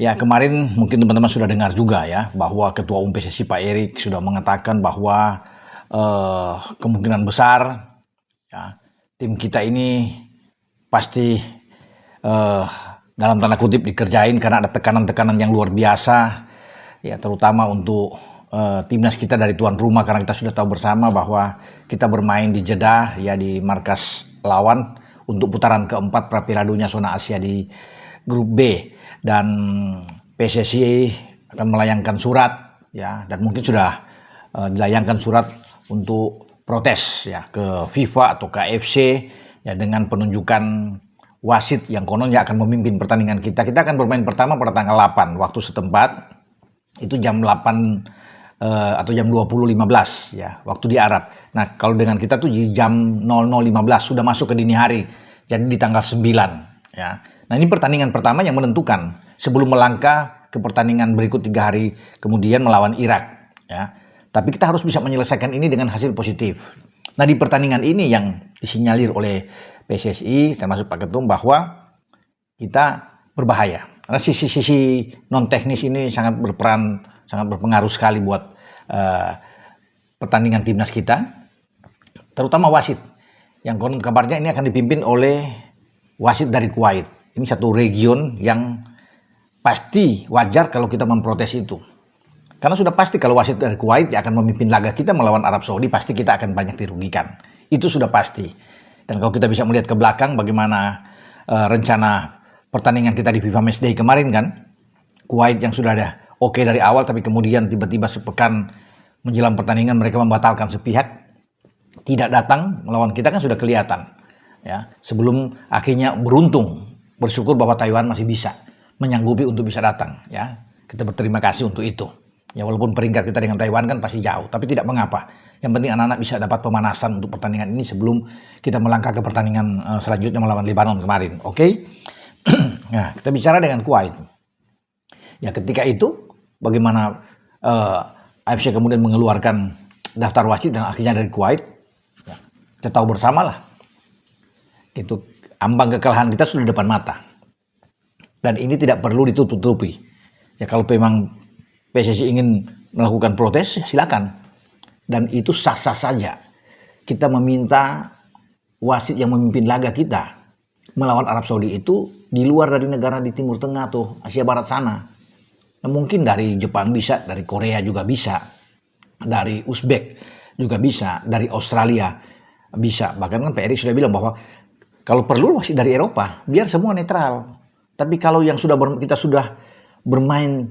Ya, kemarin mungkin teman-teman sudah dengar juga ya bahwa Ketua Umum PSSI Pak Erik sudah mengatakan bahwa kemungkinan besar ya, tim kita ini pasti dalam tanda kutip dikerjain karena ada tekanan-tekanan yang luar biasa ya, terutama untuk timnas kita dari tuan rumah, karena kita sudah tahu bersama bahwa kita bermain di Jeddah ya, di markas lawan untuk putaran keempat pra Piala Dunia zona Asia di grup B. Dan PSSI akan melayangkan surat ya, dan mungkin sudah dilayangkan surat untuk protes ya ke FIFA atau ke AFC ya, dengan penunjukan wasit yang kononnya akan memimpin pertandingan kita. Kita akan bermain pertama pada tanggal 8 waktu setempat, itu jam 8 atau jam 20.15 ya, waktu di Arab. Nah, kalau dengan kita tuh di jam 00.15 sudah masuk ke dini hari, jadi di tanggal 9 ya. Nah, ini pertandingan pertama yang menentukan sebelum melangkah ke pertandingan berikut 3 hari kemudian melawan Irak ya. Tapi kita harus bisa menyelesaikan ini dengan hasil positif. Nah, di pertandingan ini yang disinyalir oleh PSSI termasuk Pak Ketum bahwa kita berbahaya. Karena sisi-sisi non teknis ini sangat berperan, sangat berpengaruh sekali buat pertandingan timnas kita, terutama wasit. Yang konon kabarnya ini akan dipimpin oleh wasit dari Kuwait. Ini satu region yang pasti wajar kalau kita memprotes itu. Karena sudah pasti kalau wasit dari Kuwait yang akan memimpin laga kita melawan Arab Saudi, pasti kita akan banyak dirugikan. Itu sudah pasti. Dan kalau kita bisa melihat ke belakang bagaimana rencana pertandingan kita di FIFA Matchday kemarin kan, Kuwait yang sudah ada oke dari awal, tapi kemudian tiba-tiba sepekan menjelang pertandingan mereka membatalkan sepihak, tidak datang melawan kita kan sudah kelihatan. Ya, sebelum akhirnya beruntung, bersyukur bahwa Taiwan masih bisa menyanggupi untuk bisa datang ya. Kita berterima kasih untuk itu. Ya, walaupun peringkat kita dengan Taiwan kan pasti jauh, tapi tidak mengapa. Yang penting anak-anak bisa dapat pemanasan untuk pertandingan ini sebelum kita melangkah ke pertandingan selanjutnya melawan Lebanon kemarin. Oke? Nah, kita bicara dengan Kuwait. Ya, ketika itu bagaimana AFC kemudian mengeluarkan daftar wasit dan akhirnya dari Kuwait. Ya, kita tahu bersama lah. Itu ambang kekalahan kita sudah depan mata. Dan ini tidak perlu ditutup-tutupi. Ya, kalau memang PSSI ingin melakukan protes, ya silakan. Dan itu sah-sah saja. Kita meminta wasit yang memimpin laga kita melawan Arab Saudi itu di luar dari negara di Timur Tengah tuh, Asia Barat sana. Nah, mungkin dari Jepang bisa, dari Korea juga bisa, dari Uzbek juga bisa, dari Australia bisa. Bahkan kan Pak Erik sudah bilang bahwa kalau perlu wasit dari Eropa, biar semua netral. Tapi kalau yang kita sudah bermain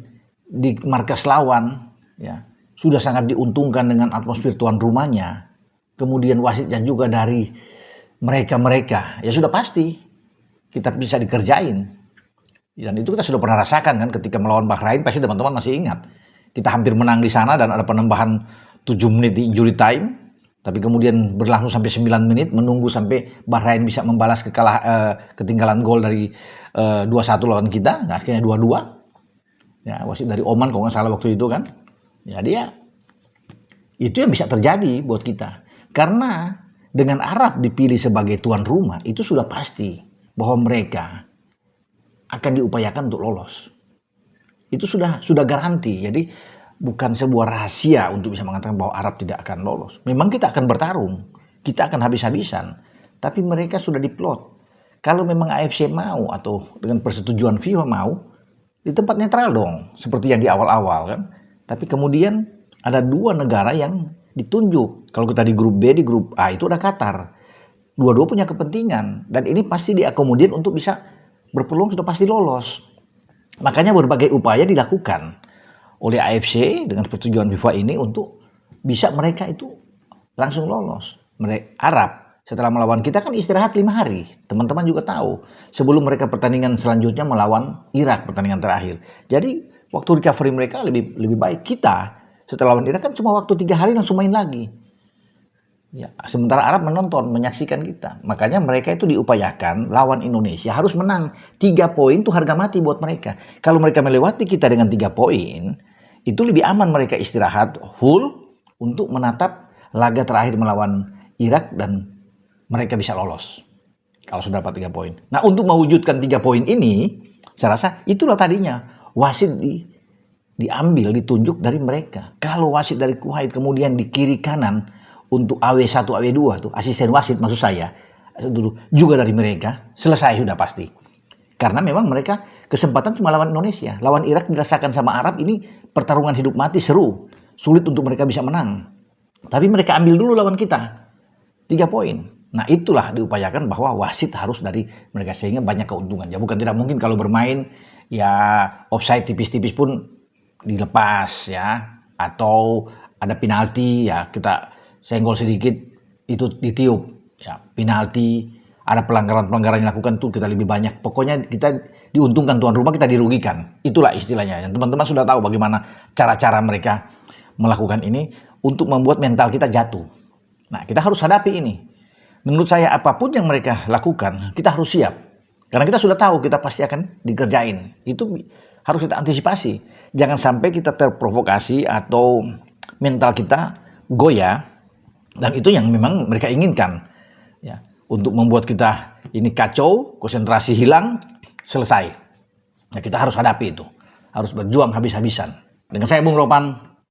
di markas lawan, ya sudah sangat diuntungkan dengan atmosfer tuan rumahnya. Kemudian wasitnya juga dari mereka, ya sudah pasti kita bisa dikerjain. Dan itu kita sudah pernah rasakan kan ketika melawan Bahrain, pasti teman-teman masih ingat. Kita hampir menang di sana dan ada penambahan 7 menit di injury time. Tapi kemudian berlangsung sampai 9 menit, menunggu sampai Bahrain bisa membalas ketinggalan gol dari 2-1 lawan kita. Nah, akhirnya 2-2. Ya, wasit dari Oman kalau nggak salah waktu itu kan. Ya, itu yang bisa terjadi buat kita. Karena dengan Arab dipilih sebagai tuan rumah, itu sudah pasti bahwa mereka akan diupayakan untuk lolos. Itu sudah garanti. Jadi bukan sebuah rahasia untuk bisa mengatakan bahwa Arab tidak akan lolos. Memang kita akan bertarung, kita akan habis-habisan. Tapi mereka sudah diplot. Kalau memang AFC mau atau dengan persetujuan FIFA mau, di tempat netral dong, seperti yang di awal-awal kan. Tapi kemudian ada 2 negara yang ditunjuk. Kalau kita di grup B, di grup A itu ada Qatar. Dua-dua punya kepentingan dan ini pasti diakomodir untuk bisa berpeluang sudah pasti lolos. Makanya berbagai upaya dilakukan oleh AFC dengan persetujuan FIFA ini untuk bisa mereka itu langsung lolos. Mereka Arab setelah melawan kita kan istirahat 5 hari. Teman-teman juga tahu. Sebelum mereka pertandingan selanjutnya melawan Irak pertandingan terakhir. Jadi waktu recovery mereka lebih baik. Kita setelah lawan Irak kan cuma waktu 3 hari langsung main lagi. Ya, sementara Arab menonton, menyaksikan kita. Makanya mereka itu diupayakan lawan Indonesia harus menang. 3 poin itu harga mati buat mereka. Kalau mereka melewati kita dengan 3 poin, itu lebih aman mereka istirahat full untuk menatap laga terakhir melawan Irak dan mereka bisa lolos kalau sudah dapat 3 poin. Nah, untuk mewujudkan 3 poin ini, saya rasa itulah tadinya wasit diambil, ditunjuk dari mereka. Kalau wasit dari Kuwait kemudian di kiri kanan untuk AW1, AW2 tuh, asisten wasit maksud saya, juga dari mereka, selesai sudah pasti. Karena memang mereka kesempatan cuma lawan Indonesia. Lawan Irak dirasakan sama Arab, ini pertarungan hidup mati, seru. Sulit untuk mereka bisa menang. Tapi mereka ambil dulu lawan kita. 3 poin. Nah itulah diupayakan bahwa wasit harus dari mereka sehingga banyak keuntungan. Ya bukan tidak mungkin kalau bermain ya offside tipis-tipis pun dilepas ya, atau ada penalti ya kita senggol sedikit itu ditiup ya, penalti, ada pelanggaran-pelanggaran yang dilakukan tuh kita lebih banyak. Pokoknya kita diuntungkan tuan rumah, kita dirugikan. Itulah istilahnya. Yang teman-teman sudah tahu bagaimana cara-cara mereka melakukan ini untuk membuat mental kita jatuh. Nah, kita harus hadapi ini. Menurut saya apapun yang mereka lakukan, kita harus siap. Karena kita sudah tahu kita pasti akan dikerjain. Itu harus kita antisipasi. Jangan sampai kita terprovokasi atau mental kita goyah. Dan itu yang memang mereka inginkan. Ya, untuk membuat kita ini kacau, konsentrasi hilang, selesai. Nah, kita harus hadapi itu. Harus berjuang habis-habisan. Dengan saya Bung Ropan,